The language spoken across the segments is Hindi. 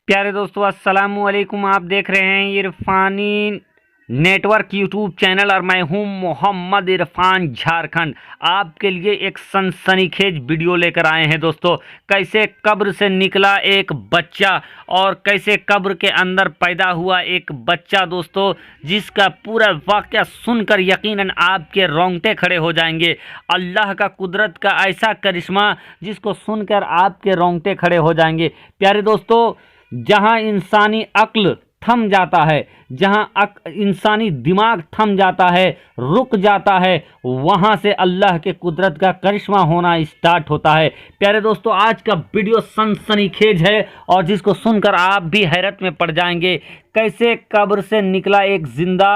प्यारे दोस्तों, अस्सलाम वालेकुम। आप देख रहे हैं इरफानी नेटवर्क यूट्यूब चैनल और मैं हूं मोहम्मद इरफान झारखंड। आपके लिए एक सनसनीखेज वीडियो लेकर आए हैं दोस्तों। कैसे कब्र से निकला एक बच्चा और कैसे कब्र के अंदर पैदा हुआ एक बच्चा दोस्तों, जिसका पूरा वाक़या सुनकर यकीनन आपके रोंगटे खड़े हो जाएंगे। अल्लाह का कुदरत का ऐसा करिश्मा जिसको सुनकर आपके रोंगटे खड़े हो जाएंगे। प्यारे दोस्तों, जहां इंसानी अक्ल थम जाता है, जहां इंसानी दिमाग थम जाता है, रुक जाता है, वहां से अल्लाह के कुदरत का करिश्मा होना स्टार्ट होता है। प्यारे दोस्तों, आज का वीडियो सनसनीखेज है और जिसको सुनकर आप भी हैरत में पड़ जाएंगे। कैसे कब्र से निकला एक जिंदा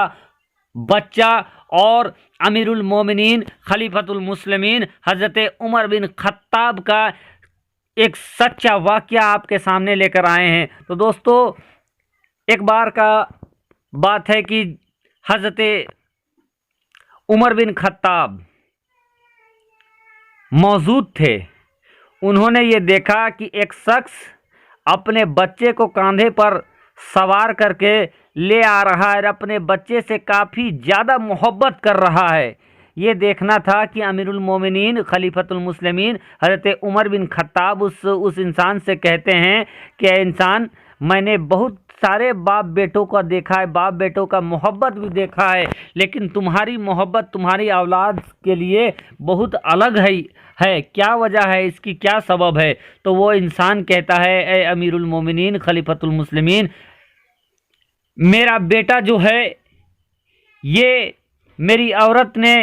बच्चा और अमीरुल मोमिनीन खलीफतुल मुस्लिमीन हज़रत उमर बिन खत्ताब का एक सच्चा वाक़या आपके सामने लेकर आए हैं। तो दोस्तों, एक बार का बात है कि हज़रत उमर बिन खत्ताब मौजूद थे। उन्होंने ये देखा कि एक शख्स अपने बच्चे को कंधे पर सवार करके ले आ रहा है और अपने बच्चे से काफ़ी ज़्यादा मोहब्बत कर रहा है। ये देखना था कि अमीरुल मोमिनीन खलीफतुल मुस्लिमीन हज़रत उमर बिन खत्ताब उस इंसान से कहते हैं कि इंसान, मैंने बहुत सारे बाप बेटों का देखा है, बाप बेटों का मोहब्बत भी देखा है, लेकिन तुम्हारी मोहब्बत तुम्हारी औलाद के लिए बहुत अलग है। क्या वजह है, इसकी क्या सबब है? तो वो इंसान कहता है, ए अमीरुल मोमिनीन खलीफतुल मुस्लिमीन, मेरा बेटा जो है, ये मेरी औरत ने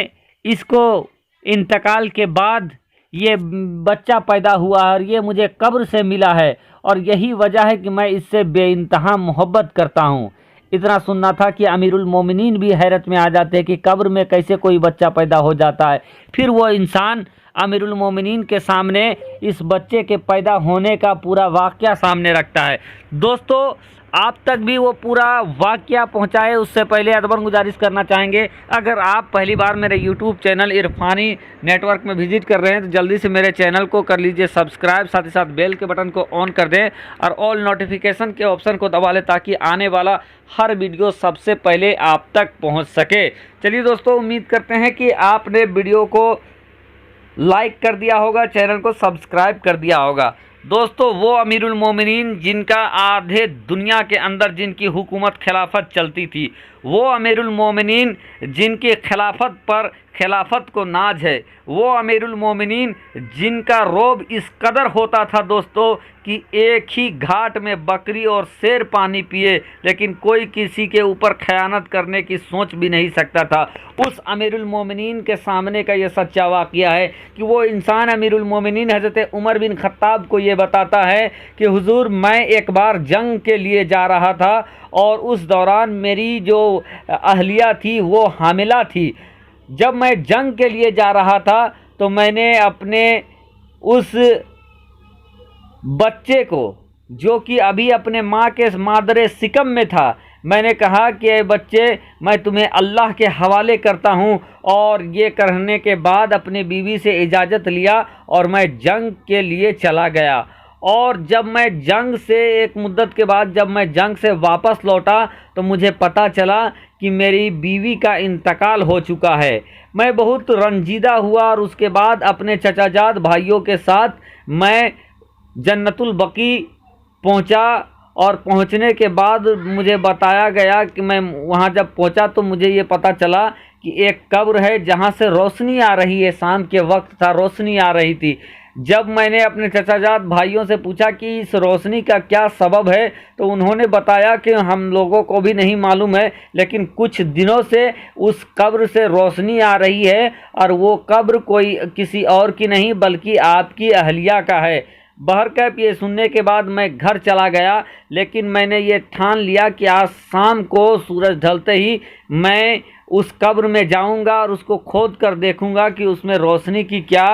इसको इंतकाल के बाद ये बच्चा पैदा हुआ और ये मुझे कब्र से मिला है और यही वजह है कि मैं इससे बेइंतहा मोहब्बत करता हूँ। इतना सुनना था कि अमीरुल मोमिनीन भी हैरत में आ जाते हैं कि कब्र में कैसे कोई बच्चा पैदा हो जाता है। फिर वो इंसान अमीरुल मोमिनीन के सामने इस बच्चे के पैदा होने का पूरा वाक़या सामने रखता है। दोस्तों, आप तक भी वो पूरा वाक़या पहुंचाए उससे पहले अदबन गुजारिश करना चाहेंगे, अगर आप पहली बार मेरे यूट्यूब चैनल इरफानी नेटवर्क में विजिट कर रहे हैं तो जल्दी से मेरे चैनल को कर लीजिए सब्सक्राइब, साथ ही साथ बेल के बटन को ऑन कर दें और ऑल नोटिफिकेशन के ऑप्शन को दबा लें ताकि आने वाला हर वीडियो सबसे पहले आप तक पहुँच सके। चलिए दोस्तों, उम्मीद करते हैं कि आपने वीडियो को लाइक कर दिया होगा, चैनल को सब्सक्राइब कर दिया होगा। दोस्तों, वो अमीरुल मोमिनीन जिनका आधे दुनिया के अंदर जिनकी हुकूमत खिलाफत चलती थी, वो अमीरुल मोमिनीन जिनकी खिलाफत पर खिलाफत को नाज है, वो अमीरुल मोमिनीन जिनका रोब इस कदर होता था दोस्तों कि एक ही घाट में बकरी और शेर पानी पिए लेकिन कोई किसी के ऊपर खयानत करने की सोच भी नहीं सकता था। उस अमीरुल मोमिनीन के सामने का ये सच्चा वाक़या है कि वो इंसान अमीरुल मोमिनीन हज़रत उमर बिन खत्ताब को ये बताता है कि हुजूर, मैं एक बार जंग के लिए जा रहा था और उस दौरान मेरी जो अहलिया थी वो हामिला थी। जब मैं जंग के लिए जा रहा था तो मैंने अपने उस बच्चे को, जो कि अभी अपने माँ के मादरे सिकम में था, मैंने कहा कि ए बच्चे, मैं तुम्हें अल्लाह के हवाले करता हूँ। और ये करने के बाद अपनी बीवी से इजाज़त लिया और मैं जंग के लिए चला गया। और जब मैं जंग से एक मुद्दत के बाद जब मैं जंग से वापस लौटा तो मुझे पता चला कि मेरी बीवी का इंतकाल हो चुका है। मैं बहुत रंजीदा हुआ और उसके बाद अपने चचाजाद भाइयों के साथ मैं जन्नतुल बकी पहुंचा और पहुंचने के बाद मुझे बताया गया कि मैं वहां जब पहुंचा तो मुझे ये पता चला कि एक कब्र है जहां से रोशनी आ रही है। शाम के वक्त था, रोशनी आ रही थी। जब मैंने अपने चचाजाद भाइयों से पूछा कि इस रोशनी का क्या सबब है तो उन्होंने बताया कि हम लोगों को भी नहीं मालूम है, लेकिन कुछ दिनों से उस कब्र से रोशनी आ रही है और वो कब्र कोई किसी और की नहीं बल्कि आपकी अहलिया का है। बहरकैफ ये सुनने के बाद मैं घर चला गया, लेकिन मैंने ये ठान लिया कि आज शाम को सूरज ढलते ही मैं उस कब्र में जाऊंगा और उसको खोद कर देखूंगा कि उसमें रोशनी की क्या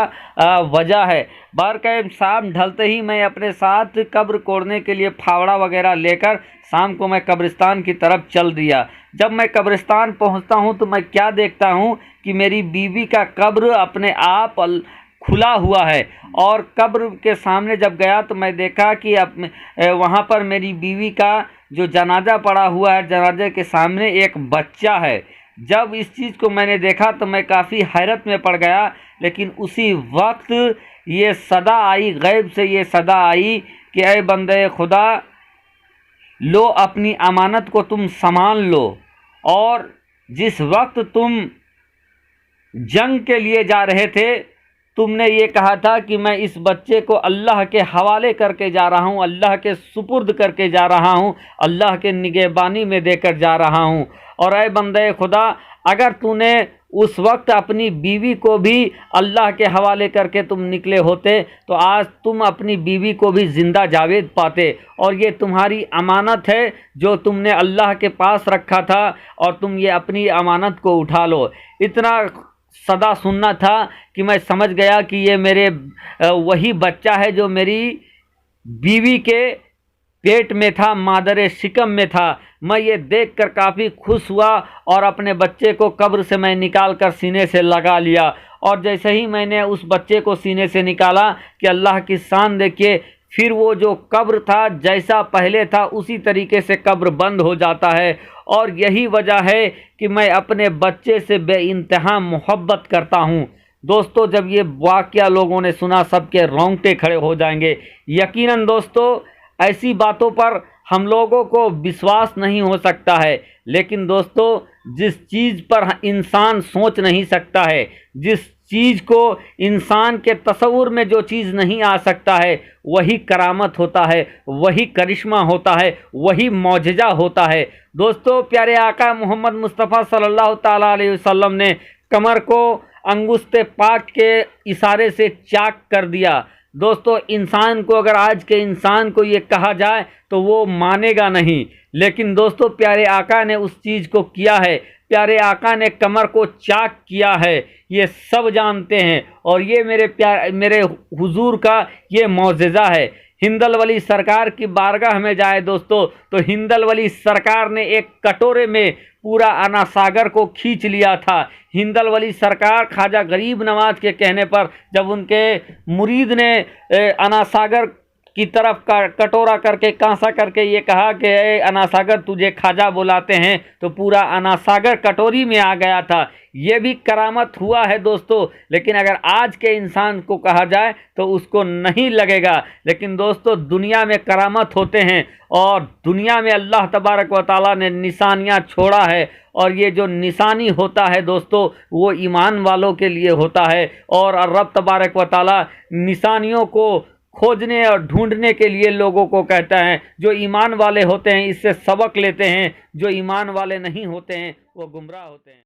वजह है। बहरकैफ शाम ढलते ही मैं अपने साथ कब्र कोड़ने के लिए फावड़ा वगैरह लेकर शाम को मैं कब्रिस्तान की तरफ चल दिया। जब मैं कब्रिस्तान पहुंचता हूं तो मैं क्या देखता हूं कि मेरी बीवी का कब्र अपने आप खुला हुआ है। और कब्र के सामने जब गया तो मैं देखा कि वहाँ पर मेरी बीवी का जो जनाजा पड़ा हुआ है, जनाजे के सामने एक बच्चा है। जब इस चीज़ को मैंने देखा तो मैं काफ़ी हैरत में पड़ गया। लेकिन उसी वक्त ये सदा आई, गैब से ये सदा आई कि ऐ बंदे खुदा, लो अपनी अमानत को तुम संभाल लो। और जिस वक्त तुम जंग के लिए जा रहे थे, तुमने ये कहा था कि मैं इस बच्चे को अल्लाह के हवाले करके जा रहा हूँ, अल्लाह के सुपुर्द करके जा रहा हूँ, अल्लाह के निगहबानी में देकर जा रहा हूँ। और ऐ बंदे खुदा, अगर तूने उस वक्त अपनी बीवी को भी अल्लाह के हवाले करके तुम निकले होते तो आज तुम अपनी बीवी को भी ज़िंदा जावेद पाते। और ये तुम्हारी अमानत है जो तुमने अल्लाह के पास रखा था, और तुम ये अपनी अमानत को उठा लो। इतना सदा सुनना था कि मैं समझ गया कि ये मेरे वही बच्चा है जो मेरी बीवी के पेट में था, मादर शिकम में था। मैं ये देखकर काफ़ी खुश हुआ और अपने बच्चे को कब्र से मैं निकाल कर सीने से लगा लिया। और जैसे ही मैंने उस बच्चे को सीने से निकाला कि अल्लाह की शान देखिए, फिर वो जो कब्र था जैसा पहले था उसी तरीके से कब्र बंद हो जाता है। और यही वजह है कि मैं अपने बच्चे से बेइंतहा मोहब्बत करता हूँ। दोस्तों, जब ये वाक़या लोगों ने सुना, सबके रोंगटे खड़े हो जाएंगे। यकीनन दोस्तों, ऐसी बातों पर हम लोगों को विश्वास नहीं हो सकता है, लेकिन दोस्तों जिस चीज़ पर इंसान सोच नहीं सकता है, जिस चीज़ को इंसान के तसव्वुर में जो चीज़ नहीं आ सकता है, वही करामत होता है, वही करिश्मा होता है, वही मौजज़ा होता है। दोस्तों, प्यारे आका मोहम्मद मुस्तफ़ा सल्लल्लाहु ताला अलैहि वसल्लम ने कमर को अंगुश्ते पाक के इशारे से चाक कर दिया। दोस्तों, इंसान को, अगर आज के इंसान को ये कहा जाए तो वो मानेगा नहीं, लेकिन दोस्तों प्यारे आका ने उस चीज़ को किया है। प्यारे आका ने कमर को चाक किया है, ये सब जानते हैं। और ये मेरे हुजूर का ये मौजज़ा है। हिंदल वली सरकार की बारगाह में जाए दोस्तों, तो हिंदल वली सरकार ने एक कटोरे में पूरा अना सागर को खींच लिया था। हिंदल वली सरकार ख्वाजा गरीब नवाज के कहने पर जब उनके मुरीद ने अना सागर की तरफ का कटोरा करके कांसा करके ये कहा कि ए अना सागर, तुझे ख्वाजा बुलाते हैं, तो पूरा अना सागर कटोरी में आ गया था। ये भी करामत हुआ है दोस्तों। लेकिन अगर आज के इंसान को कहा जाए तो उसको नहीं लगेगा। लेकिन दोस्तों, दुनिया में करामत होते हैं, और दुनिया में अल्लाह तबारक व तआला ने निशानियाँ छोड़ा है। और ये जो निशानी होता है दोस्तों, वो ईमान वालों के लिए होता है। और रब तबारक व तआला निशानियों को खोजने और ढूंढने के लिए लोगों को कहता है। जो ईमान वाले होते हैं इससे सबक लेते हैं, जो ईमान वाले नहीं होते हैं वो गुमराह होते हैं।